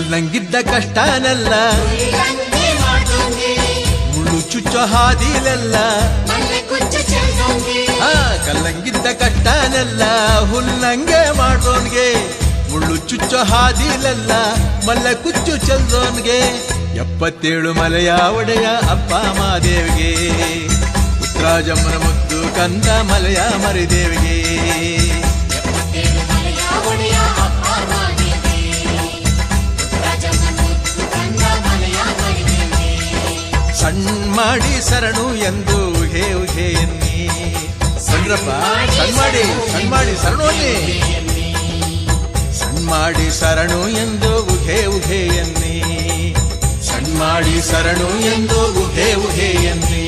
ಕಲ್ಲಂಗಿದ್ದ ಕಷ್ಟನೆಲ್ಲ ಮುಳ್ಳು ಚುಚ್ಚೋ ಹಾದಿಲೆಲ್ಲ ಕಲ್ಲಂಗಿದ್ದ ಕಷ್ಟನೆಲ್ಲ ಹುಲ್ಲಂಗೆ ಮಾಡೋನ್ಗೆ ಮುಳ್ಳು ಚುಚ್ಚೋ ಹಾದಿಲೆಲ್ಲ ಮಲ್ಲ ಕುಚ್ಚು ಚೆಲ್ದೋನ್ಗೆ 77 ಮಲೆಯ ಒಡೆಯ ಅಪ್ಪ ಮಾದೇವಿಗೆ ಉತ್ತರಾಜಮ್ಮನ ಮುದ್ದು ಕಂದ ಮಲೆಯ ಮರಿದೇವಿಗೆ ಸಣ್ಣ ಮಾಡಿ ಶರಣು ಎಂದು ಉಘೆ ಉಘೆ ಎನ್ನಿ ಸಣ್ರಪ್ಪ ಸಣ್ಣ ಮಾಡಿ ಶರಣು ಅನ್ನಿ ಸಣ್ಣ ಮಾಡಿ ಶರಣು ಎಂದು ಉಘೆ ಉಘೆ ಎನ್ನಿ ಸಣ್ಣ ಮಾಡಿ ಶರಣು ಎಂದು ಉಘೆ ಉಘೆ ಎನ್ನಿ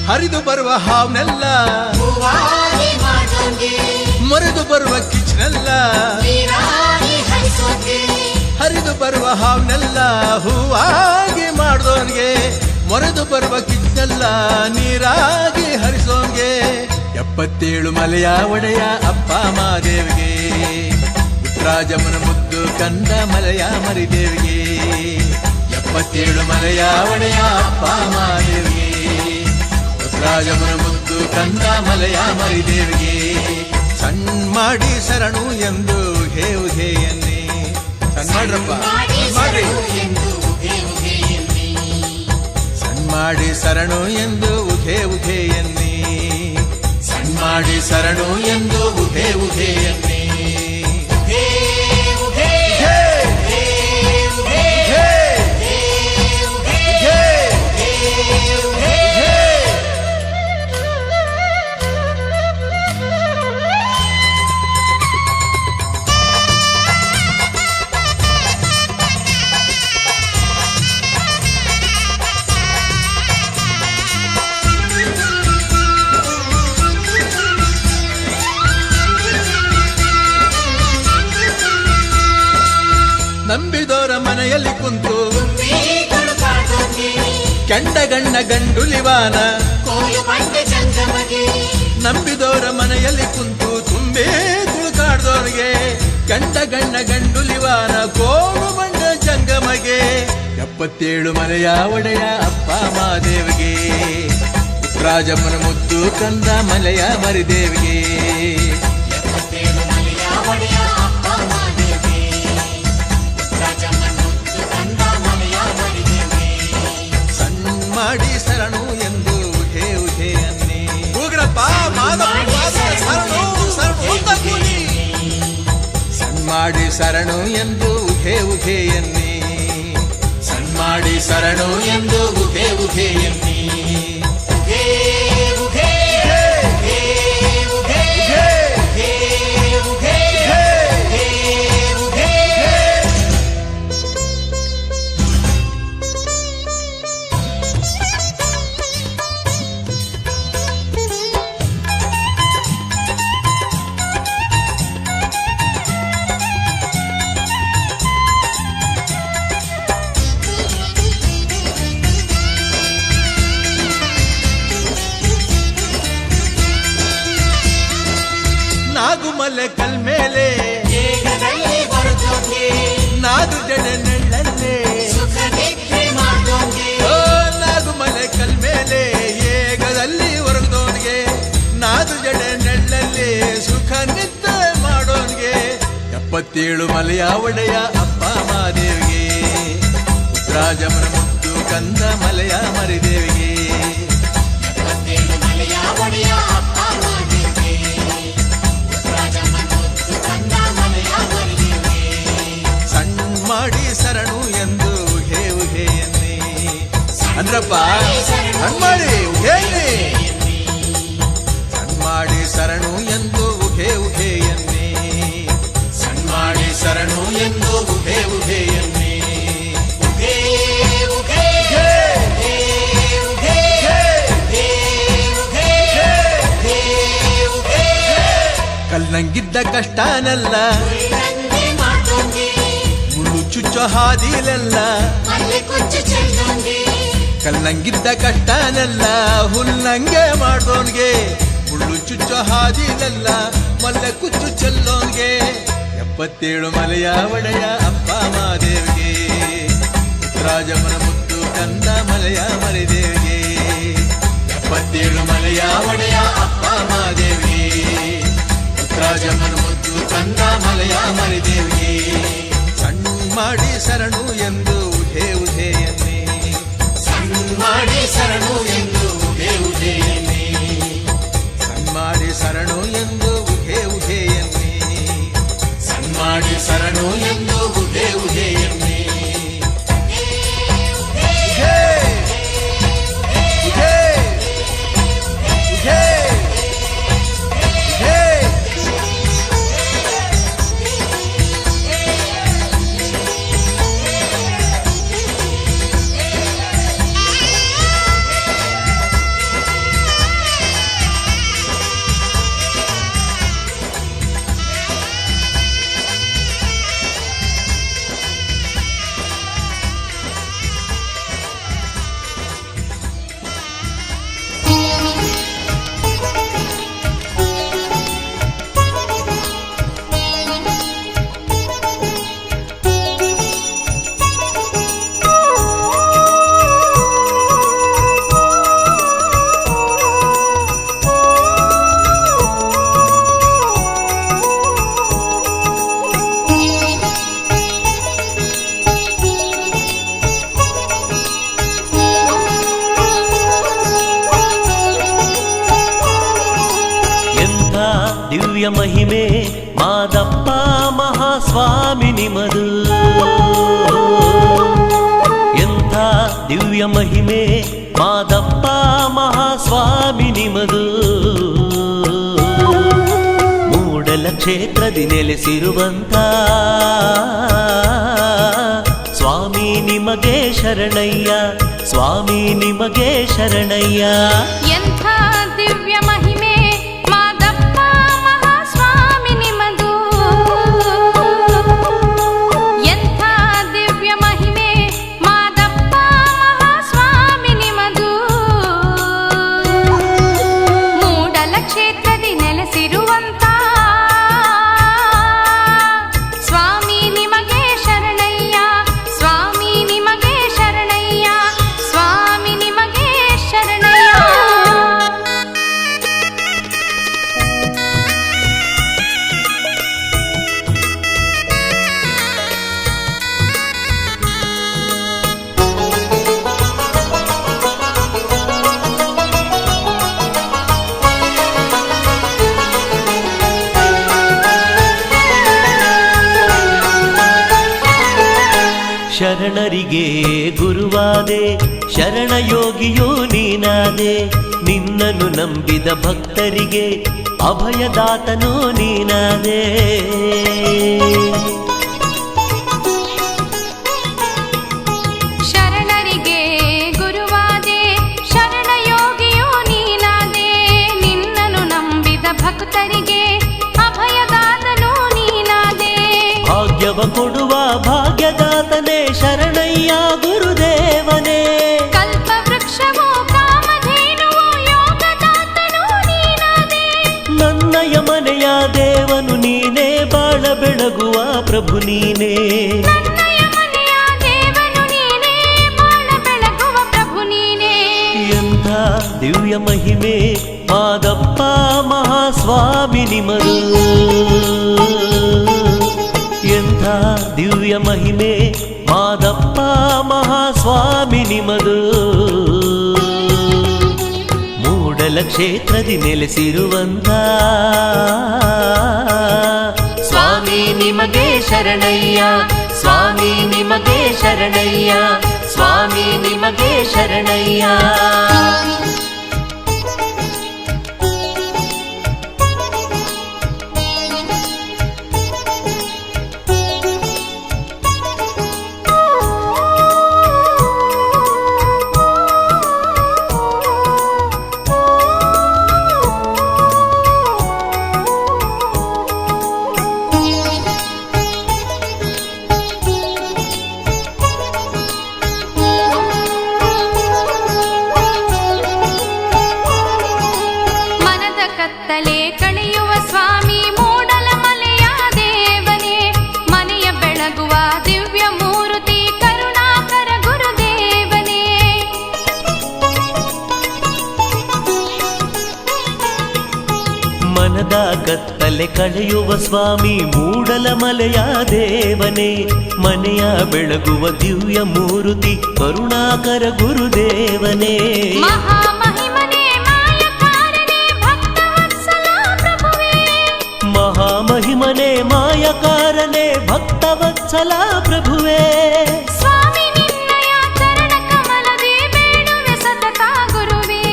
ಹರಿದು ಬರುವ ಹಾವ್ನೆಲ್ಲ ಮರೆದು ಬರುವ ಕಿಚ್ನೆಲ್ಲ ಹರಿದು ಬರುವ ಹಾವ್ನೆಲ್ಲ ಹೂವಾಗಿ ಮಾಡ್ದೋನ್ಗೆ ಮೊರೆದು ಬರುವ ಕಿಚ್ನೆಲ್ಲ ನೀರಾಗಿ ಹರಿಸೋನ್ಗೆ 77 ಮಲೆಯ ಒಡೆಯ ಅಪ್ಪ ಮಾದೇವಿಗೆ ಉತ್ತರಾಜಮ್ಮನ ಮುದ್ದು ಕಂದ ಮಲೆಯ ಮರಿದೇವಿಗೆ 77 ಮಲೆಯ ಒಡೆಯ ಅಪ್ಪ ಮಾದೇವಿಗೆ ರಾಜಮನ ಮುದ್ದು ಕಂದ ಮಲೆಯ ಮರಿದೇವಿಗೆ ಸಣ್ಣ ಮಾಡಿ ಶರಣು ಎಂದು ಉಘೆ ಉಘೆ ಎನ್ನಿ ಸಣ್ಣ ಮಾಡ್ರಪ್ಪ ಸಣ್ಣ ಮಾಡಿ ಶರಣು ಎಂದು ಉಘೆ ಉಘೆ ಎನ್ನಿ ಸಣ್ಣ ಮಾಡಿ ಶರಣು ಎಂದು ಉಘೆ ಉಘೆ ಎನ್ನಿ ನಂಬಿದೋರ ಮನೆಯಲ್ಲಿ ಕುಂತು ಕೆಂಡಗಣ್ಣ ಗಂಡುಲಿವಾನ ನಂಬಿದೋರ ಮನೆಯಲ್ಲಿ ಕುಂತು ತುಂಬೇ ತುಳುಕಾಡ್ದೋರ್ಗೆ ಕೆಂಡಗಣ್ಣ ಗಂಡುಲಿವಾನ ಕೋಡು ಬಂಡ ಜಂಗಮಗೆ 77 ಮಲೆಯ ಒಡೆಯ ಅಪ್ಪ ಮಾದೇವಿಗೆ ಉತ್ತರಾಜಮ್ಮನ ಮುದ್ದು ಕಂದ ಮಲೆಯ ಮರಿದೇವಿಗೆ ಮಾಡಿ ಶರಣು ಎಂದು ಉಘೆ ಉಘೆ ಅನ್ನಿ ಉಗ್ರಪ್ಪ ಶರಣು ಸಣ್ಣ ಮಾಡಿ ಶರಣು ಎಂದು ಉಘೆ ಉಘೆ ಎನ್ನಿ ಸಣ್ಣ ಮಾಡಿ ಶರಣು ಎಂದು ಉಘೆ ಉಘೆ ಎನ್ನಿ ನಾಗುಮಲೆ ಕಲ್ಮೇಲೆ ನಾದು ಜಡೆ ನೆಳ್ಳಲ್ಲೇ ನಾಗುಮಲೆ ಕಲ್ಮೇಲೆ ಏಗದಲ್ಲಿ ಹೊರಗದೋನ್ಗೆ ನಾದು ಜಡೆ ನೆಳ್ಳಲ್ಲಿ ಸುಖ ನಿದ್ದೆ ಮಾಡೋನ್ಗೆ 77 ಮಲೆಯ ಒಡೆಯ ಅಪ್ಪ ಮಾದೇವಿಗೆ ಉತ್ತರಾಜಮ್ಮನ ಮುದ್ದು ಕಂದ ಮಲೆಯ ಮರಿದೇವಿಗೆ 77 ಮಲೆಯ ಒಡೆಯ ಅಪ್ಪ ಮಾಡಿ ಶರಣು ಎಂದು ಉಘೆ ಉಘೆ ಎನ್ನಿ ಅಂದ್ರಪ್ಪ ಸಣ್ಣ ಮಾಡಿ ಉಘೆ ಎನ್ನಿ ಸಣ್ಣ ಮಾಡಿ ಶರಣು ಎಂದು ಉಘೆ ಉಘೆ ಎನ್ನಿ ಎಂದು ಉಘೆ ಉಘೆ ಎನ್ನಿ. ಉಘೇ ಉಘೇ ಉಘೇ ಉಘೇ ಉಘೇ ಉಘೇ ಉಘೇ ಕಲ್ನಂಗಿದ್ದ ಕಷ್ಟನೆಲ್ಲ ಉಳ್ಳಂಗೆ ಮಾಡ್ಕೊಂಡಿ ಮುಳ್ಳು ಚುಚ್ಚೋ ಹಾದಿಲೆಲ್ಲ ಮಲ್ಲೆ ಕುಚ್ಚು ಚೆಲ್ಲೋಂಗೆ ಕಲ್ನಂಗಿದ್ದ ಕಷ್ಟನೆಲ್ಲ ಹುಲ್ಲಂಗೆ ಮಾಡೋನ್ಗೆ ಮುಳ್ಳು ಚುಚ್ಚೋ ಹಾದಿಲೆಲ್ಲ ಮಲ್ಲೆ ಕುಚ್ಚು ಚೆಲ್ಲೋನ್ಗೆ 77 ಮಲೆಯ ಒಡೆಯ ಅಪ್ಪ ಮಾದೇವಿಗೆ ಪುತ್ರಾಜಮನ ಮುತ್ತು ಕಂದ ಮಲೆಯ ಮರಿದೇವಿಗೆ 77 ಮಲೆಯ ಒಡೆಯ ಅಪ್ಪ ಮಾದೇವಿಗೆ ಪುತ್ರಾಜಮನ ಮುತ್ತು ಕಂದ ಮಲೆಯ ಮರಿದೇವಿಗೆ ಸಣ್ಣ ಮಾಡಿ ಶರಣು ಎಂದು ಉಧೆ ಉಧೆ ಎನ್ನಿ. ಸಣ್ಣ ಮಾಡಿ ಶರಣು ಎಂದು ಉಘೇ ಉಘೇ ಎನ್ನಿ. ಸಣ್ಣ ಮಾಡಿ ಶರಣು ಎಂದು ಉಘೆ ಉಘೆ ಎನ್ನಿ. ಸಣ್ಣ ಮಾಡಿ ಶರಣು ಎಂದು ಉಘೇ ಉಘೇ ಎನ್ನಿ. ಉಘೆ ಉಘೆ ಉಘೆ ಉಘೆ ದಿವ್ಯ ಮಹಿಮೆ ಮಾದಪ್ಪ ಮಹಾಸ್ವಾಮಿ ನಿಮದು. ಎಂಥ ದಿವ್ಯ ಮಹಿಮೆ ಮಾದಪ್ಪ ಮಹಾಸ್ವಾಮಿ ನಿಮದು. ಮೂಡಲ ಕ್ಷೇತ್ರದಿ ನೆಲೆಸಿರುವಂತ ಸ್ವಾಮಿ ನಿಮಗೆ ಶರಣಯ್ಯ, ಸ್ವಾಮಿ ನಿಮಗೆ ಶರಣಯ್ಯ. ಎಂಥ ದಿವ್ಯ ಮಹಿಮೆ ಮಾದಪ್ಪ ಮಹಾಸ್ವಾಮಿ ನಿಮದು. ಎಂಥ ದಿವ್ಯ ಮಹಿಮೆ ಮಾದಪ್ಪ ಮಹಾಸ್ವಾಮಿ ನಿಮದು. ಮೂಡಲ ಕ್ಷೇತ್ರದಿ ನೆಲೆಸಿರುವಂತ ಸ್ವಾಮಿ ನಿಮಗೆ ಶರಣಯ್ಯ, ಸ್ವಾಮಿ ನಿಮಗೆ ಶರಣಯ್ಯ, ಸ್ವಾಮಿ ನಿಮಗೆ ಶರಣಯ್ಯ. ಶರಣರಿಗೆ ಗುರುವಾದೆ, ಶರಣಯೋಗಿಯೂ ನೀನಾದೆ. ನಿನ್ನನ್ನು ನಂಬಿದ ಭಕ್ತರಿಗೆ ಅಭಯದಾತನೂ ನೀನಾದೆ. ಶರಣರಿಗೆ ಗುರುವಾದೆ, ಶರಣಯೋಗಿಯೂ ನೀನಾದೆ. ನಿನ್ನನ್ನು ನಂಬಿದ ಭಕ್ತರಿಗೆ ಅಭಯದಾತನೂ ನೀನಾದೆ. ಭಾಗ್ಯವ ಕೊಡುವ ಭಾಗ್ಯದಾತನೇ ಶರಣಯ್ಯ ಗುರುದೇವನೇ. ಕಲ್ಪವೃಕ್ಷವೋ ಕಾಮಧೇನುವೋ ಯೋಗದಾತನೂ ನೀನಾದೆ. ನನ್ನಯ ಮನೆಯ ದೇವನು ನೀನೇ, ಬಾಳ ಬೆಳಗುವ ಪ್ರಭು ನೀನೇ. ನನ್ನಯ ಮನೆಯ ದೇವನು ನೀನೇ, ಬಾಳ ಬೆಳಗುವ ಪ್ರಭು ನೀನೇ. ಎಂಥ ದಿವ್ಯ ಮಹಿಮೆ ಮಾದಪ್ಪ ಮಹಾಸ್ವಾಮಿ ನಿಮದು. ಎಂಥ ದಿವ್ಯ ಮಹಿಮೆ ಮಾದಪ್ಪ ಮಹಾಸ್ವಾಮಿ ನಿಮದು. ಮೂಡಲ ಕ್ಷೇತ್ರದಿ ನೆಲೆಸಿರುವಂತ ಸ್ವಾಮಿ ನಿಮಗೆ ಶರಣಯ್ಯ, ಸ್ವಾಮಿ ನಿಮಗೆ ಶರಣಯ್ಯ, ಸ್ವಾಮಿ ನಿಮಗೆ ಶರಣಯ್ಯ. ಕತ್ತಲೆ ಕಳೆಯುವ ಸ್ವಾಮಿ ಮೂಡಲ ಮಲೆಯ ದೇವನೇ, ಮನೆಯ ಬೆಳಗುವ ದಿವ್ಯ ಮೂರುತಿ ಕರುಣಾಕರ ಗುರುದೇವನೇ. ಮಹಾಮಹಿಮನೇ ಮಾಯಕಾರನೇ ಭಕ್ತವತ್ಸಲ ಪ್ರಭುವೇ, ಮಹಾಮಹಿಮನೇ ಮಾಯಕಾರನೇ ಭಕ್ತವತ್ಸಲ ಪ್ರಭುವೇ. ಸ್ವಾಮಿ ನಿನ್ನಯ ಚರಣ ಕಮಲದಿ ಬೇಡುವೆ ಸತತ ಗುರುವೇ,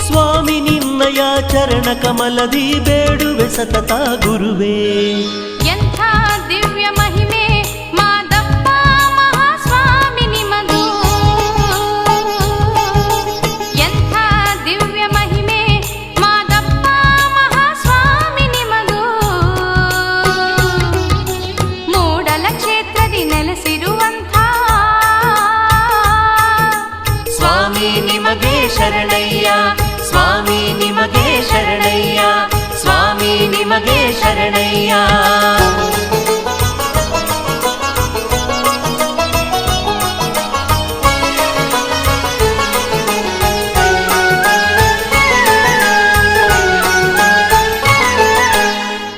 ಸ್ವಾಮಿ ನಿನ್ನಯ ಚರಣ ಕಮಲದಿ ಬೇಡುವೆ ಸತತ ಗುರುವೇ. ಎಂಥ ದಿವ್ಯ ಮಹಿಮೆ ಮಾದಪ್ಪ ಮಹಾಸ್ವಾಮಿ ನಿಮದು, ಎಂಥ ದಿವ್ಯ ಮಹಿಮೆ ಮಾದಪ್ಪ ಮಹಾಸ್ವಾಮಿ ನಿಮದು. ಮೂಡಲ ಕ್ಷೇತ್ರದಿ ನೆಲೆಸಿರುವಂಥ ಸ್ವಾಮಿ ನಿಮಗೆ ಶರಣಯ್ಯ, ಸ್ವಾಮಿ ನಿಮಗೆ ಶರಣಯ್ಯ, ಸ್ವಾಮಿ ನಿಮಗೆ ಶರಣಯ್ಯ.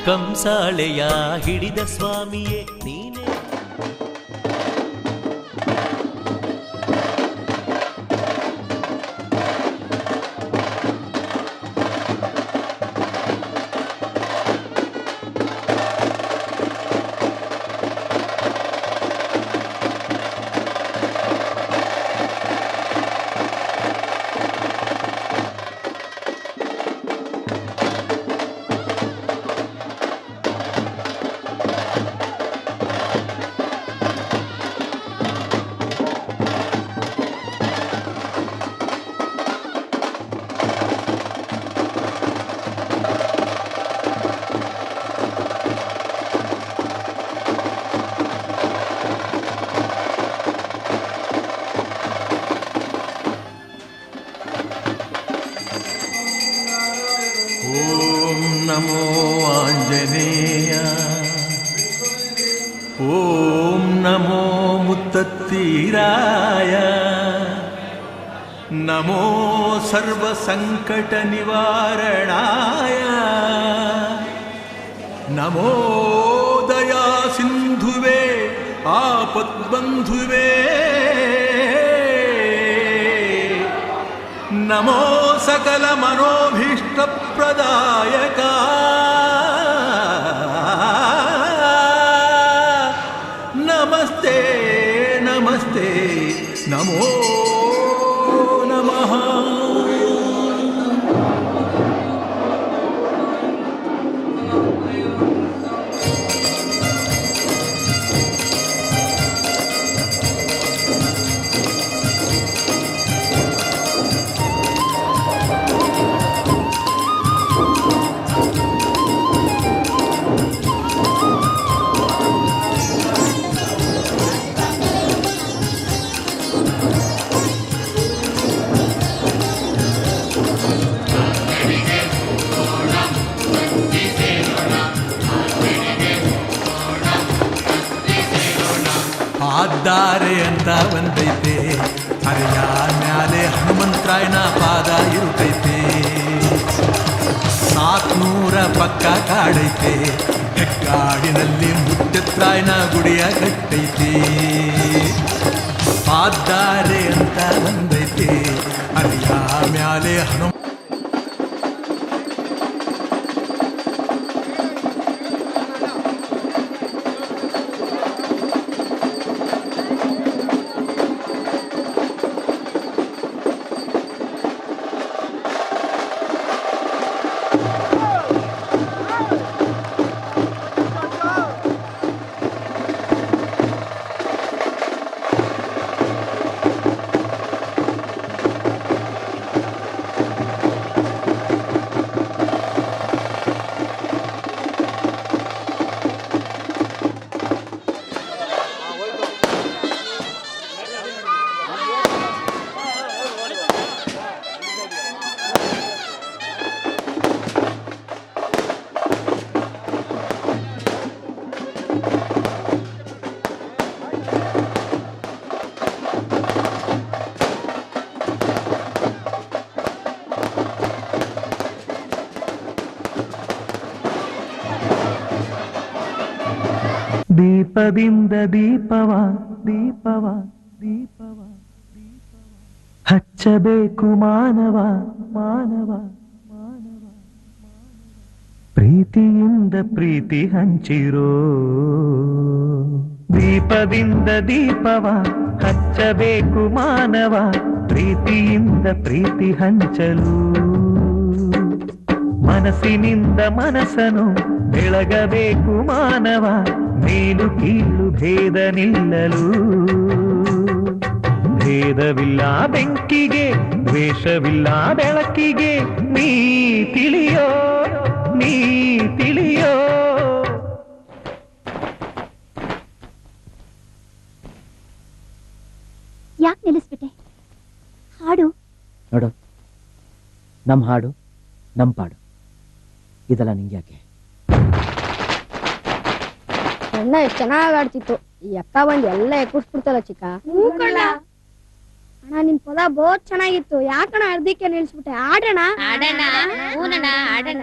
ಕಂಸಾಳೆಯ ಹಿಡಿದ ಸ್ವಾಮಿಯೇ ನೀನೇ. ಓಂ ನಮೋ ಆಂಜನೇಯ, ಓಂ ನಮೋ ಮುತ್ತತ್ತೀರಾಯ, ನಮೋ ಸರ್ವ ಸಂಕಟ ನಿವಾರಣಾಯ, ನಮೋ ದಯಾ ಸಿಂಧುವೇ ಆಪದ್ಬಂಧುವೇ, ನಮೋ ಸಕಲ ಮನೋಭೀಷ್ಟ ಪ್ರದಾಯಕ, ನಮಸ್ತೆ ನಮಸ್ತೆ ನಮೋ ನಮಃ. ಪಾದ್ದಾರೆ ಅಂತ ಬಂದೈತೆ, ಹರಿಯ ಮ್ಯಾಲೆ ಹನುಮಂತರಾಯನ ಪಾದ ಇರುತ್ತೈತೆ. 700 ಪಕ್ಕ ಕಾಡೈತೆ, ಹೆಗ್ಗಾಡಿನಲ್ಲಿ ಮುತ್ತೆತ್ರಾಯನ ಗುಡಿಯ ಕಟ್ಟೈತೆ. ಪಾದ್ದಾರೆ ಅಂತ ಬಂದೈತೆ, ಹರಿಯ ಮ್ಯಾಲೆ ಹನುಮ ದೀಪದಿಂದ ದೀಪವ ದೀಪವ ದೀಪವ ಹಚ್ಚಬೇಕು ಮಾನವ ಮಾನವ ಮಾನವ ಪ್ರೀತಿಯಿಂದ ಪ್ರೀತಿ ಹಂಚಿರೋ ದೀಪದಿಂದ ದೀಪವ ಹಚ್ಚಬೇಕು ಮಾನವ ಪ್ರೀತಿಯಿಂದ ಪ್ರೀತಿ ಹಂಚಲು ಮನಸ್ಸಿನಿಂದ ಮನಸ್ಸನು ಬೆಳಗಬೇಕು ಮಾನವ ಮೇಲು ಕೀಳು ಭೇದ ನಿಲ್ಲಲು ಭೇದವಿಲ್ಲ ಬೆಂಕಿಗೆ ದ್ವೇಷವಿಲ್ಲ ಬೆಳಕಿಗೆ ನೀ ತಿಳಿಯೋ ನೀ ತಿಳಿಯೋ ಯಾಕೆ ನಿಲ್ಲಿಸ್ಬಿಟ್ಟೆ? ಹಾಡು ನೋಡು, ನಮ್ಮ ಹಾಡು ನಮ್ಮ ಪಾಡು, ಇದೆಲ್ಲ ನಿಂಗೆ ಯಾಕೆ? ಅಣ್ಣ ಎಷ್ಟು ಚೆನ್ನಾಗಿ ಆಡ್ತಿತ್ತು. ಈ ಅಕ್ಕ ಬಂದು ಎಲ್ಲ ಎಕ್ಕುಡ್ಸ್ಬಿಡ್ತಲ್ಲ ಚಿಕ್ಕ. ಅಣ್ಣ ನಿನ್ ಪದ ಬಹುತ್ ಚೆನ್ನಾಗಿತ್ತು. ಯಾಕಣ್ಣ ಅರ್ಧಕ್ಕೆ ನಿಲ್ಸ್ಬಿಟ್ಟೆ? ಆಡೋಣ ಆಡೋಣ.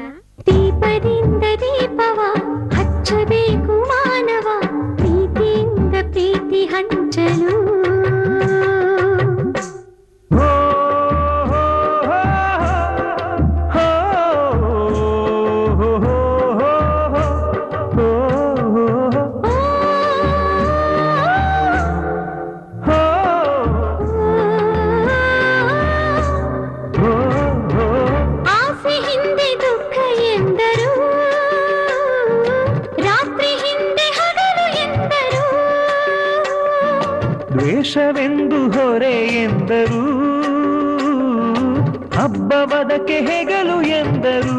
ದೀಪದಿಂದ ದೀಪವ ಹಚ್ಚಬೇಕು ಮಾನವ ಪ್ರೀತಿಯಿಂದ ಪ್ರೀತಿ ಹಂಚಲು ದ್ವೇಷವೆಂದು ಹೊರೆ ಎಂದರು, ಹಬ್ಬವದಕ್ಕೆ ಹೆಗಲು ಎಂದರು.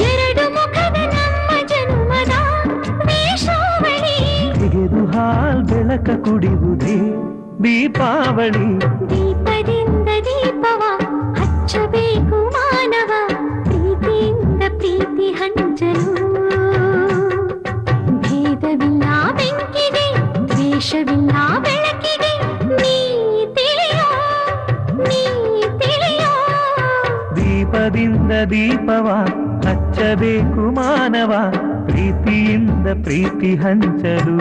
ಎರಡು ಮುಖದ ನಮ್ಮ ಜನ್ಮದ ವೇಷಾವಳಿ ತೆಗೆದು ಹಾಲ್ ಬೆಳಕ ಕುಡಿಯುವುದೇ ದೀಪಾವಳಿ. ದೀಪದಿಂದ ದೀಪವ ಹಚ್ಚಬೇಕು ಮಾನವ ಪ್ರೀತಿಯಿಂದ ಪ್ರೀತಿ ಹಂಚಲು ಭೇದವಿಲ್ಲ ಬೆಂಕಿಗೆ ದ್ವೇಷವಿಲ್ಲ ಬೆಳಕಿಗೆ ನೀ ತಿಳಿಯೋ ನೀ ತಿಳಿಯೋ. ದೀಪದಿಂದ ದೀಪವ ಹಚ್ಚಬೇಕು ಮಾನವ ಪ್ರೀತಿಯಿಂದ ಪ್ರೀತಿ ಹಂಚಲು.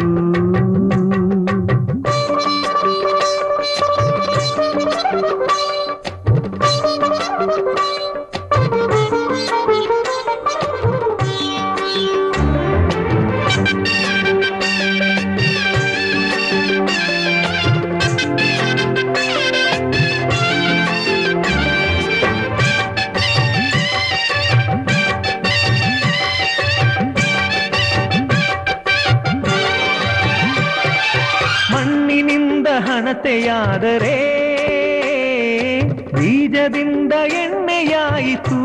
ಮಣ್ಣಿನಿಂದ ಹಣತೆಯಾದರೆ ಬೀಜದಿಂದ ಎಣ್ಣೆಯಾಯಿತು.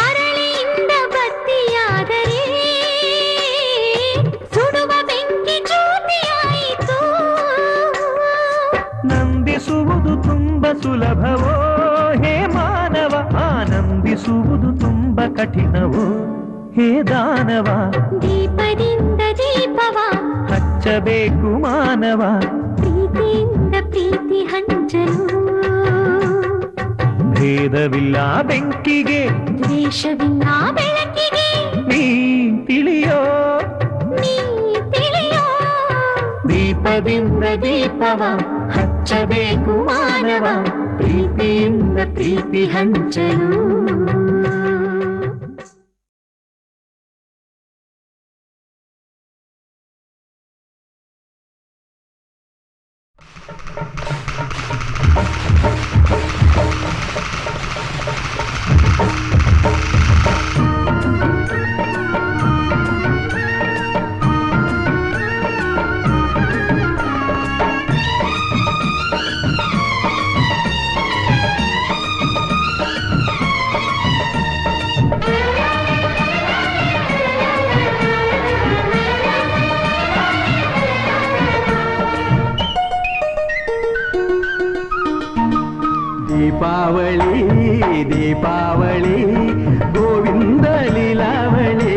ಅರಳಿಯಿಂದ ಬತ್ತಿಯಾದರೆ ಸುಡುವ ಬೆಂಕಿ ಜ್ಯೋತಿಯಾಯಿತು. ನಂಬಿಸುವುದು ತುಂಬ ಸುಲಭವೋ ಹೇ ಮಾನವ, ಆನಂದಿಸುವುದು ತುಂಬ ಕಠಿಣವೋ ಹೇ ದಾನವ. ದೀಪದಿಂದ ದೀಪವ ಹಚ್ಚಬೇಕು ಮಾನವ ಪ್ರೀತಿಯಿಂದ ಪ್ರೀತಿ ಹಂಚಲು ಭೇದವಿಲ್ಲ ಬೆಂಕಿಗೆ ದ್ವೇಷವಿಲ್ಲ ಬೆಳಕಿಗೆ ನೀ ತಿಳಿಯೋ ನೀ ತಿಳಿಯೋ. ದೀಪದಿಂದ ದೀಪವ ಹಚ್ಚಬೇಕು ಮಾನವ ಪ್ರೀತಿಯಿಂದ ಪ್ರೀತಿ ಹಂಚಲು. ದೀಪಾವಳಿ ದೀಪಾವಳಿ ಗೋವಿಂದ ಲೀಲಾವಳಿ,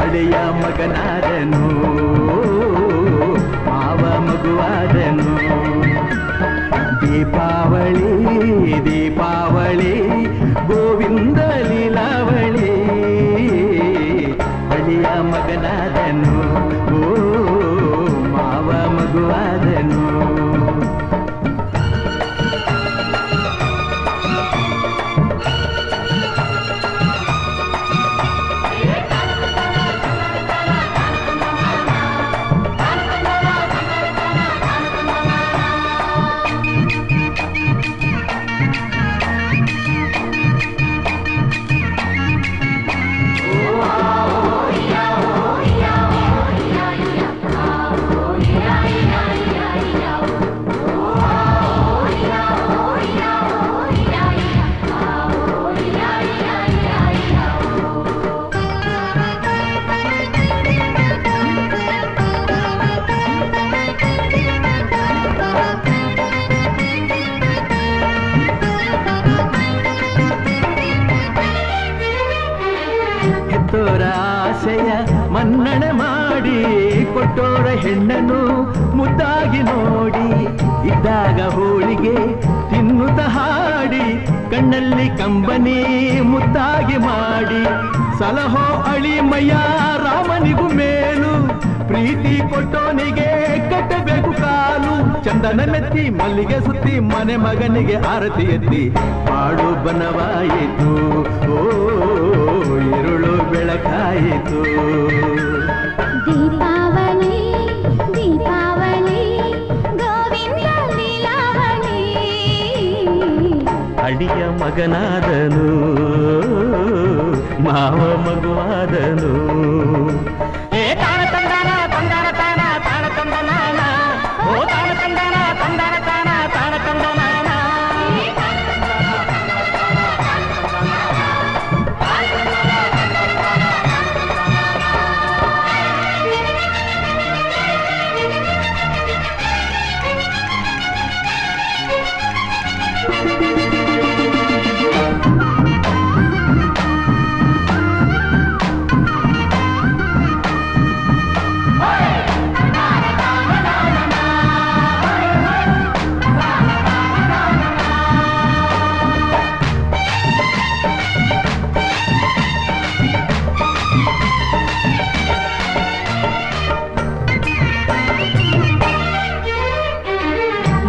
ಅಡೆಯ ಮಗನಾದನು ಮಾವ ಮಗುವಾದನು. ದೀಪಾವಳಿ ದೀಪಾವಳಿ ಗೋವಿಂದ ಲೀಲಾವಳಿ, ಕೊಟ್ಟೋರ ಹೆಣ್ಣನ್ನು ಮುದ್ದಾಗಿ ನೋಡಿ ಇದ್ದಾಗ ಹೋಳಿಗೆ ತಿನ್ನುತ್ತ ಹಾಡಿ ಕಣ್ಣಲ್ಲಿ ಕಂಬನಿ ಮುದ್ದಾಗಿ ಮಾಡಿ ಸಲಹೋ ಅಳಿಮಯ್ಯ ರಾಮನಿಗೂ ಮೇಲು ಪ್ರೀತಿ ಕೊಟ್ಟೋನಿಗೆ ಕಟ್ಟಬೇಕು ಕಾಲು ಚಂದನ ಮೆತ್ತಿ ಮಲ್ಲಿಗೆ ಸುತ್ತಿ ಮನೆ ಮಗನಿಗೆ ಆರತಿ ಎತ್ತಿ ಪಾಡು ಬನವಾಯಿತು ಓ ഇരുಳು ಬೆಳಕಾಯಿತು ದೀಪಾವಳಿ ದೀಪಾವಳಿ ಗೋವಿಂದ ಲೀಲಾವಳಿ ಅಡಿಯ ಮಗನಾದನು ಮಾವ ಮಗುವಾದನು ಏ ತಾಣ ತಂದಾನ ತಂದಾನ ತಾನ ತಾಣ ತಂದನಾನ ಓ ತಾಣ ತಂದಾನ ತಂದಾನ ತಾನ ತಾಣ ತಂದನಾನ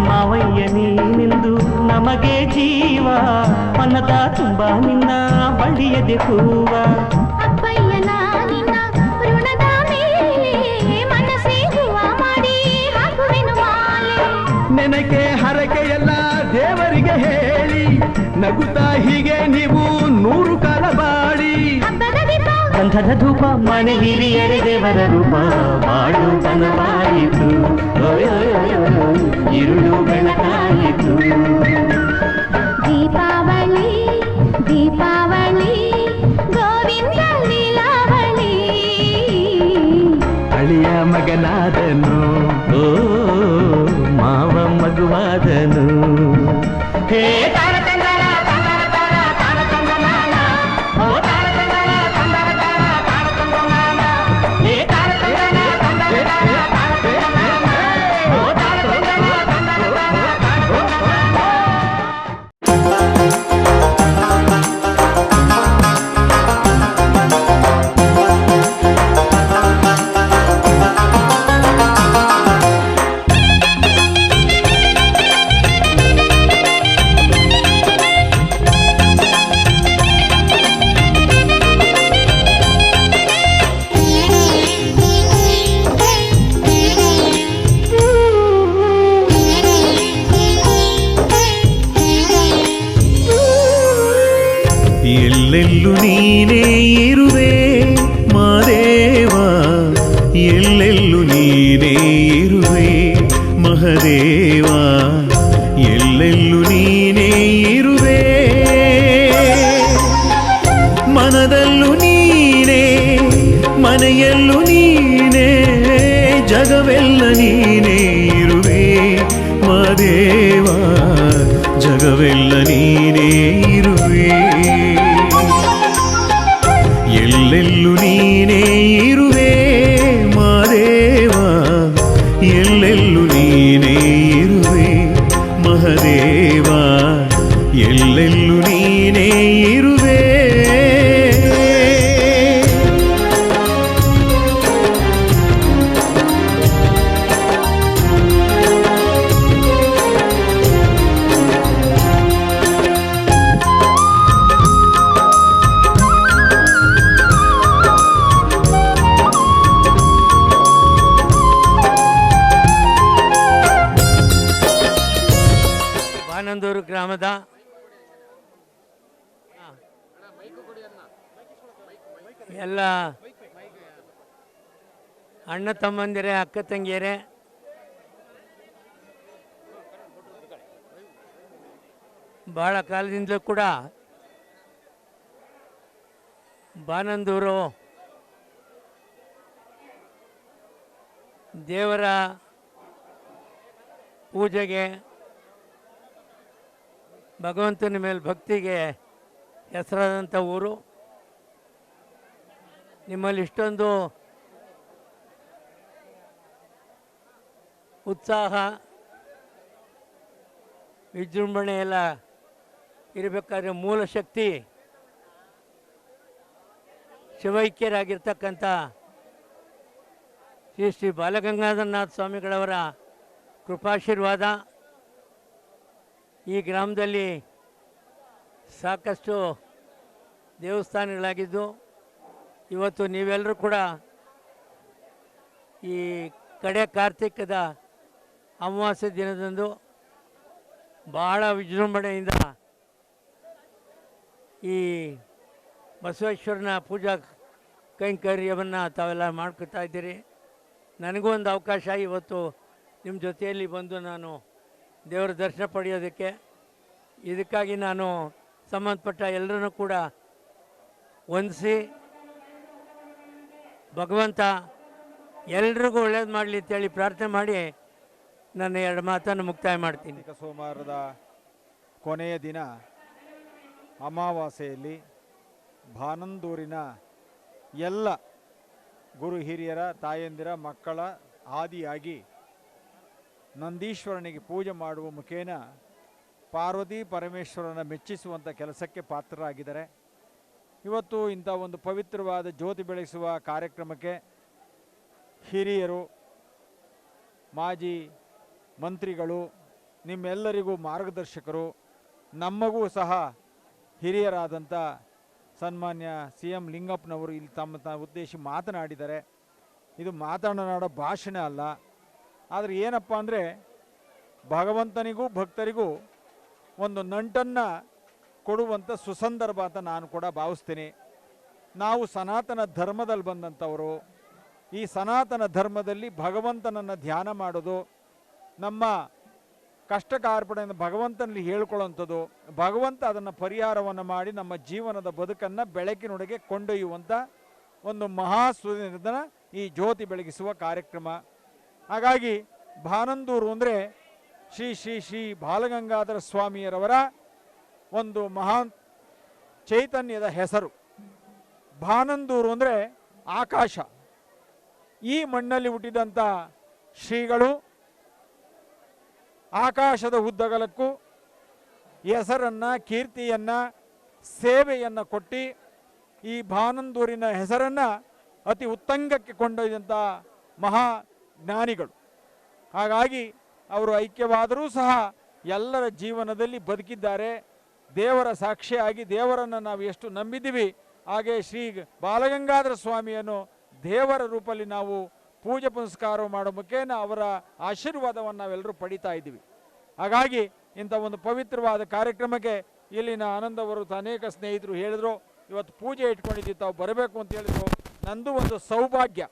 ಮಾವಯ್ಯ ನೀನೆಂದು ನಮಗೆ ಜೀವ ಅನ್ನದ ತುಂಬ ನಿನ್ನ ಬಳ್ಳಿಯದೆ ಹೂವ ಅಪ್ಪಯ್ಯನ ನಿನ್ನ ಋಣದ ಮೇಲೆ ಮನಸ್ಸೇ ಹೂವ ಮಾಡಿ ಹಾಕುವೆನು ಮಾಲೆ ನೆನಕೆ ಹರಕೆ ಎಲ್ಲ ದೇವರಿಗೆ ಹೇಳಿ ನಗುತ್ತಾ ಹೀಗೆ ನೀವು 100 ಕಾಲ ಬಾಳಿ ಹಬ್ಬದ ದೀಪ ಗಂಧದ ಧೂಪ ಮನೆ ಹಿರಿಯರೆ ದೇವರ ರೂಪ ಬಾಳು ಬನವಾಯಿತು ഇരുಳು ಬೆಳಕಾಯಿತು ದೀಪಾವಳಿ ದೀಪಾವಳಿ ಗೋವಿಂದ ಲೀಲಾವಳಿ ಅಳಿಯ ಮಗನಾದನು ಓ ಮಾವ ಮಗುವಾದನು ಹೇ ತಾಣ ತಂದಾನ ತಂದಾನ ತಾನ ತಾಣ ತಂದನಾನ ಓ ತಾಣ ತಂದಾನ ತಂದಾನ ತಾನ ತಾಣ ತಂದನಾನ ಹೇ ತಾಣ ತಂದಾನ ತಂದಾನ ತಾನ ತಾಣ ತಂದನಾನ ಓ ತಾಣ ತಂದಾನ ತಂದಾನ ತಾನ ತಾಣ ತಂದನಾನ ಎಲ್ಲೆಲ್ಲೂ ನೀನೇ ಇರುವೆ ಮಾದೇವ ಎಲ್ಲೆಲ್ಲೂ ನೀನೇ ಇರುವೆ ಮಹದೇವ ಎಲ್ಲೆಲ್ಲೂ ನೀನೇ ಇರುವೆ ಮನದಲ್ಲೂ ನೀನೇ ಮನೆಯಲ್ಲೂ ನೀನೇ ಜಗವೆಲ್ಲ ನೀನೇ ಇರುವೆ ಮಾದೇವ ಜಗವೆಲ್ಲ ನೀನೇ ಇರುವೆ ಎಲ್ಲೆಲ್ಲೂ ನೀನೇ ಇರುವೆ ಮಾದೇವ ಎಲ್ಲೆಲ್ಲೂ ನೀನೇ ಇರುವೆ ಮಹದೇವ ಎಲ್ಲೆಲ್ಲೂ ನೀನೇ ಇರುವೆ ಬಾನಂದೂರು ಗ್ರಾಮದ ಎಲ್ಲ ಅಣ್ಣ ತಮ್ಮಂದಿರೇ ಅಕ್ಕ ತಂಗಿಯರೇ ಭಾಳ ಕಾಲದಿಂದಲೂ ಕೂಡ ಬಾನಂದೂರು ದೇವರ ಪೂಜೆಗೆ ಭಗವಂತನ ಮೇಲೆ ಭಕ್ತಿಗೆ ಹೆಸರಾದಂಥ ಊರು. ನಿಮ್ಮಲ್ಲಿ ಇಷ್ಟೊಂದು ಉತ್ಸಾಹ ವಿಜೃಂಭಣೆ ಎಲ್ಲ ಇರಬೇಕಾದ್ರೆ ಮೂಲ ಶಕ್ತಿ ಶಿವೈಕ್ಯರಾಗಿರ್ತಕ್ಕಂಥ ಶ್ರೀ ಶ್ರೀ ಬಾಲಗಂಗಾಧರನಾಥ ಸ್ವಾಮಿಗಳವರ ಕೃಪಾಶೀರ್ವಾದ ಈ ಗ್ರಾಮದಲ್ಲಿ ಸಾಕಷ್ಟು ದೇವಸ್ಥಾನಗಳಾಗಿದ್ದು ಇವತ್ತು ನೀವೆಲ್ಲರೂ ಕೂಡ ಈ ಕಡೆ ಕಾರ್ತಿಕದ ಅಮಾವಾಸ್ಯೆ ದಿನದಂದು ಬಹಳ ವಿಜೃಂಭಣೆಯಿಂದ ಈ ಬಸವೇಶ್ವರನ ಪೂಜಾ ಕೈಂಕರ್ಯವನ್ನು ತಾವೆಲ್ಲ ಮಾಡ್ಕೊತಾ ಇದ್ದೀರಿ. ನನಗೂ ಒಂದು ಅವಕಾಶ ಇವತ್ತು ನಿಮ್ಮ ಜೊತೆಯಲ್ಲಿ ಬಂದು ನಾನು ದೇವರ ದರ್ಶನ ಪಡೆಯೋದಕ್ಕೆ. ಇದಕ್ಕಾಗಿ ನಾನು ಸಂಬಂಧಪಟ್ಟ ಎಲ್ಲರನ್ನೂ ಕೂಡ ವಂದಿಸಿ ಭಗವಂತ ಎಲ್ರಿಗೂ ಒಳ್ಳೇದು ಮಾಡಲಿ ಅಂತೇಳಿ ಪ್ರಾರ್ಥನೆ ಮಾಡಿ ನನ್ನ 2 ಮಾತನ್ನು ಮುಕ್ತಾಯ ಮಾಡ್ತೀನಿ. ಸೋಮವಾರದ ಕೊನೆಯ ದಿನ ಅಮಾವಾಸ್ಯೆಯಲ್ಲಿ ಬಾನಂದೂರಿನ ಎಲ್ಲ ಗುರು ಹಿರಿಯರ ತಾಯಂದಿರ ಮಕ್ಕಳ ಆದಿಯಾಗಿ ನಂದೀಶ್ವರನಿಗೆ ಪೂಜೆ ಮಾಡುವ ಮುಖೇನ ಪಾರ್ವತಿ ಪರಮೇಶ್ವರನ ಮೆಚ್ಚಿಸುವಂಥ ಕೆಲಸಕ್ಕೆ ಪಾತ್ರರಾಗಿದ್ದಾರೆ. ಇವತ್ತು ಇಂಥ ಒಂದು ಪವಿತ್ರವಾದ ಜ್ಯೋತಿ ಬೆಳೆಸುವ ಕಾರ್ಯಕ್ರಮಕ್ಕೆ ಹಿರಿಯರು, ಮಾಜಿ ಮಂತ್ರಿಗಳು, ನಿಮ್ಮೆಲ್ಲರಿಗೂ ಮಾರ್ಗದರ್ಶಕರು, ನಮಗೂ ಸಹ ಹಿರಿಯರಾದಂಥ ಸನ್ಮಾನ್ಯ CM ಲಿಂಗಪ್ಪನವರು ಇಲ್ಲಿ ತಮ್ಮ ಉದ್ದೇಶಿ ಮಾತನಾಡಿದ್ದಾರೆ. ಇದು ಮಾತನಾಡೋ ಭಾಷಣ ಅಲ್ಲ. ಆದರೆ ಏನಪ್ಪ ಅಂದರೆ ಭಗವಂತನಿಗೂ ಭಕ್ತರಿಗೂ ಒಂದು ನಂಟನ್ನು ಕೊಡುವಂಥ ಸುಸಂದರ್ಭ ಅಂತ ನಾನು ಕೂಡ ಭಾವಿಸ್ತೀನಿ. ನಾವು ಸನಾತನ ಧರ್ಮದಲ್ಲಿ ಬಂದಂಥವರು. ಈ ಸನಾತನ ಧರ್ಮದಲ್ಲಿ ಭಗವಂತನನ್ನು ಧ್ಯಾನ ಮಾಡೋದು, ನಮ್ಮ ಕಷ್ಟ ಕಾರ್ಪಣೆಯನ್ನು ಭಗವಂತನಲ್ಲಿ ಹೇಳ್ಕೊಳ್ಳೋಂಥದ್ದು, ಭಗವಂತ ಅದನ್ನು ಪರಿಹಾರವನ್ನು ಮಾಡಿ ನಮ್ಮ ಜೀವನದ ಬದುಕನ್ನು ಬೆಳಕಿನೊಳಗೆ ಕೊಂಡೊಯ್ಯುವಂಥ ಒಂದು ಮಹಾಸುದಿನ ಈ ಜ್ಯೋತಿ ಬೆಳಗಿಸುವ ಕಾರ್ಯಕ್ರಮ. ಹಾಗಾಗಿ ಬಾನಂದೂರು ಅಂದರೆ ಶ್ರೀ ಶ್ರೀ ಶ್ರೀ ಬಾಲಗಂಗಾಧರ ಸ್ವಾಮಿಯರವರ ಒಂದು ಮಹಾನ್ ಚೈತನ್ಯದ ಹೆಸರು. ಬಾನಂದೂರು ಅಂದರೆ ಆಕಾಶ. ಈ ಮಣ್ಣಲ್ಲಿ ಹುಟ್ಟಿದಂಥ ಶ್ರೀಗಳು ಆಕಾಶದ ಉದ್ದಗಲಕ್ಕೂ ಹೆಸರನ್ನು, ಕೀರ್ತಿಯನ್ನು, ಸೇವೆಯನ್ನು ಕೊಟ್ಟು ಈ ಬಾನಂದೂರಿನ ಹೆಸರನ್ನು ಅತಿ ಉತ್ತುಂಗಕ್ಕೆ ಕೊಂಡೊಯ್ದಂಥ ಮಹಾ ಜ್ಞಾನಿಗಳು. ಹಾಗಾಗಿ ಅವರು ಐಕ್ಯವಾದರೂ ಸಹ ಎಲ್ಲರ ಜೀವನದಲ್ಲಿ ಬದುಕಿದ್ದಾರೆ. ದೇವರ ಸಾಕ್ಷಿಯಾಗಿ ದೇವರನ್ನು ನಾವು ಎಷ್ಟು ನಂಬಿದ್ದೀವಿ, ಹಾಗೆ ಶ್ರೀ ಬಾಲಗಂಗಾಧರ ಸ್ವಾಮಿಯನ್ನು ದೇವರ ರೂಪದಲ್ಲಿ ನಾವು ಪೂಜೆ ಪುನಸ್ಕಾರ ಮಾಡೋ ಮುಖೇನ ಅವರ ಆಶೀರ್ವಾದವನ್ನು ನಾವೆಲ್ಲರೂ ಪಡಿತಾ ಇದ್ದೀವಿ. ಹಾಗಾಗಿ ಇಂಥ ಒಂದು ಪವಿತ್ರವಾದ ಕಾರ್ಯಕ್ರಮಕ್ಕೆ ಇಲ್ಲಿನ ಆನಂದವರು ಅನೇಕ ಸ್ನೇಹಿತರು ಹೇಳಿದರು, ಇವತ್ತು ಪೂಜೆ ಇಟ್ಕೊಂಡಿದ್ದೀವಿ, ತಾವು ಬರಬೇಕು ಅಂತ ಹೇಳಿದರು. ನಂದು ಒಂದು ಸೌಭಾಗ್ಯ.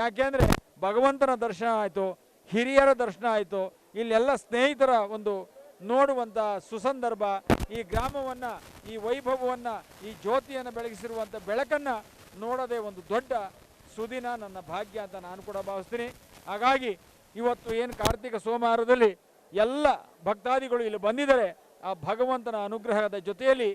ಯಾಕೆಂದರೆ ಭಗವಂತನ ದರ್ಶನ ಆಯಿತು, ಹಿರಿಯರ ದರ್ಶನ ಆಯಿತು, ಇಲ್ಲೆಲ್ಲ ಸ್ನೇಹಿತರ ಒಂದು ನೋಡುವಂಥ ಸುಸಂದರ್ಭ. ಈ ಗ್ರಾಮವನ್ನು, ಈ ವೈಭವವನ್ನು, ಈ ಜ್ಯೋತಿಯನ್ನು ಬೆಳಗಿಸಿರುವಂಥ ಬೆಳಕನ್ನು ನೋಡೋದೇ ಒಂದು ದೊಡ್ಡ ಸುದಿನ, ನನ್ನ ಭಾಗ್ಯ ಅಂತ ನಾನು ಕೂಡ ಭಾವಿಸ್ತೀನಿ. ಹಾಗಾಗಿ ಇವತ್ತು ಏನು ಕಾರ್ತಿಕ ಸೋಮವಾರದಲ್ಲಿ ಎಲ್ಲ ಭಕ್ತಾದಿಗಳು ಇಲ್ಲಿ ಬಂದಿದ್ದಾರೆ, ಆ ಭಗವಂತನ ಅನುಗ್ರಹದ ಜೊತೆಯಲ್ಲಿ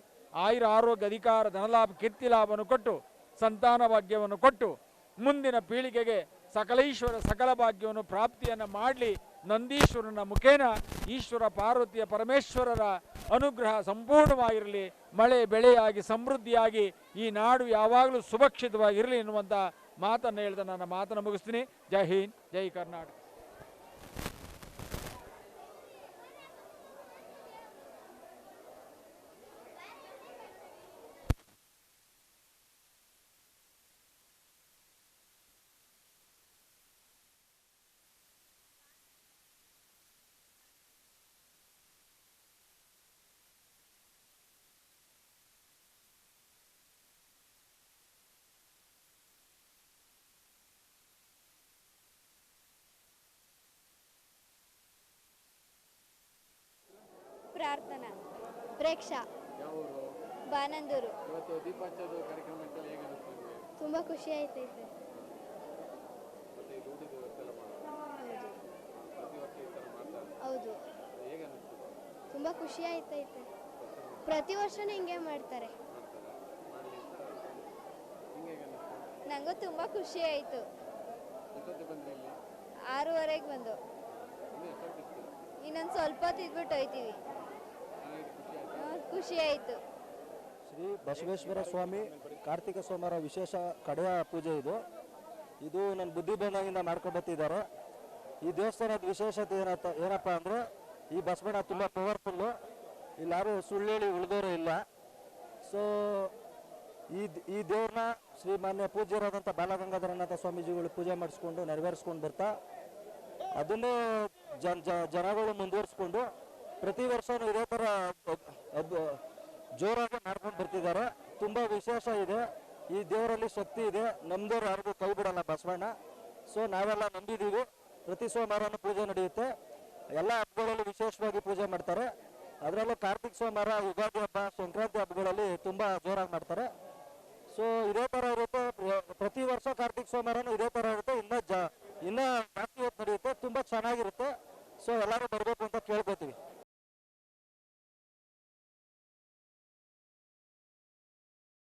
ಆಯುರ ಆರೋಗ್ಯ ಅಧಿಕಾರ ಧನಲಾಭ ಕೀರ್ತಿ ಲಾಭವನ್ನು ಕೊಟ್ಟು ಸಂತಾನ ಭಾಗ್ಯವನ್ನು ಕೊಟ್ಟು ಮುಂದಿನ ಪೀಳಿಗೆಗೆ ಸಕಲೈಶ್ವರ ಸಕಲ ಭಾಗ್ಯವನ್ನು ಪ್ರಾಪ್ತಿಯನ್ನು ಮಾಡಲಿ. ನಂದೀಶ್ವರನ ಮುಖೇನ ಈಶ್ವರ ಪಾರ್ವತಿಯ ಪರಮೇಶ್ವರರ ಅನುಗ್ರಹ ಸಂಪೂರ್ಣವಾಗಿರಲಿ. ಮಳೆ ಬೆಳೆಯಾಗಿ ಸಮೃದ್ಧಿಯಾಗಿ ಈ ನಾಡು ಯಾವಾಗಲೂ ಸುರಕ್ಷಿತವಾಗಿರಲಿ ಎನ್ನುವಂಥ ಮಾತನ್ನು ಹೇಳಿದ ನನ್ನ ಮಾತನ್ನು ಮುಗಿಸ್ತೀನಿ. ಜೈ ಹಿಂದ್, ಜೈ ಕರ್ನಾಟಕ. ಪ್ರಾರ್ಥನಾ ಪ್ರೇಕ್ಷಾ ಬಾನಂದೂರು. ತುಂಬ ಖುಷಿ ಆಯ್ತೈತೆ. ಹೌದು, ತುಂಬ ಖುಷಿ ಆಯ್ತೈತೆ. ಪ್ರತಿ ವರ್ಷನೂ ಹಿಂಗೆ ಮಾಡ್ತಾರೆ. ನನಗೂ ತುಂಬ ಖುಷಿ ಆಯಿತು. 6:30ಗೆ ಬಂದು ಇನ್ನೊಂದು ಸ್ವಲ್ಪ ಹೊತ್ತು ಇದ್ಬಿಟ್ಟು ಹೋಯ್ತೀವಿ. ಖುಷಿ ಆಯಿತು. ಶ್ರೀ ಬಸವೇಶ್ವರ ಸ್ವಾಮಿ ಕಾರ್ತಿಕ ಸೋಮವಾರ ವಿಶೇಷ ಕಡೆಯ ಪೂಜೆ ಇದು ನನ್ನ ಬುದ್ಧಿ ಬಂದಾಗಿಂದ ಮಾಡ್ಕೊಂಡ್ಬತ್ತಿದ್ದಾರೆ. ಈ ದೇವಸ್ಥಾನದ ವಿಶೇಷತೆ ಏನಪ್ಪ ಅಂದರೆ ಈ ಬಸವಣ್ಣ ತುಂಬ ಪವರ್ಫುಲ್ಲು, ಇಲ್ಲಿ ಯಾರು ಸುಳ್ಳು ಹೇಳಿ ಉಳಿದೋರೇ ಇಲ್ಲ. ಸೊ ಈ ದೇವ್ರನ್ನ ಶ್ರೀಮಾನ್ಯ ಪೂಜ್ಯರಾದಂಥ ಬಾಲಗಂಗಾಧರನಾಥ ಸ್ವಾಮೀಜಿಗಳು ಪೂಜೆ ಮಾಡಿಸ್ಕೊಂಡು ನೆರವೇರಿಸ್ಕೊಂಡು ಬರ್ತಾ ಅದನ್ನೇ ಜನಗಳು ಮುಂದುವರಿಸ್ಕೊಂಡು ಪ್ರತಿ ವರ್ಷವೂ ಇದೇ ಥರ ಜೋರಾಗಿ ಮಾಡ್ಕೊಂಡು ಬರ್ತಿದ್ದಾರೆ. ತುಂಬ ವಿಶೇಷ ಇದೆ, ಈ ದೇವರಲ್ಲಿ ಶಕ್ತಿ ಇದೆ, ನಮ್ದವ್ರು ಯಾರಿಗೂ ಕೈ ಬಿಡಲ್ಲ ಬಸವಣ್ಣ. ಸೊ ನಾವೆಲ್ಲ ನಂಬಿದ್ದೀವಿ. ಪ್ರತಿ ಸೋಮವಾರನೂ ಪೂಜೆ ನಡೆಯುತ್ತೆ, ಎಲ್ಲ ಹಬ್ಬಗಳಲ್ಲೂ ವಿಶೇಷವಾಗಿ ಪೂಜೆ ಮಾಡ್ತಾರೆ. ಅದರಲ್ಲೂ ಕಾರ್ತಿಕ ಸೋಮವಾರ, ಯುಗಾದಿ ಹಬ್ಬ, ಸಂಕ್ರಾಂತಿ ಹಬ್ಬಗಳಲ್ಲಿ ತುಂಬ ಜೋರಾಗಿ ಮಾಡ್ತಾರೆ. ಸೊ ಇದೇ ಥರ ಇರುತ್ತೆ, ಪ್ರತಿ ವರ್ಷ ಕಾರ್ತಿಕ ಸೋಮವಾರನೂ ಇದೇ ಥರ ಇರುತ್ತೆ, ಇನ್ನೂ ಜಾಸ್ತಿ ಹೊತ್ತು ನಡೆಯುತ್ತೆ, ತುಂಬ ಚೆನ್ನಾಗಿರುತ್ತೆ. ಸೊ ಎಲ್ಲರೂ ಬರಬೇಕು ಅಂತ ಕೇಳ್ಕೊತೀವಿ.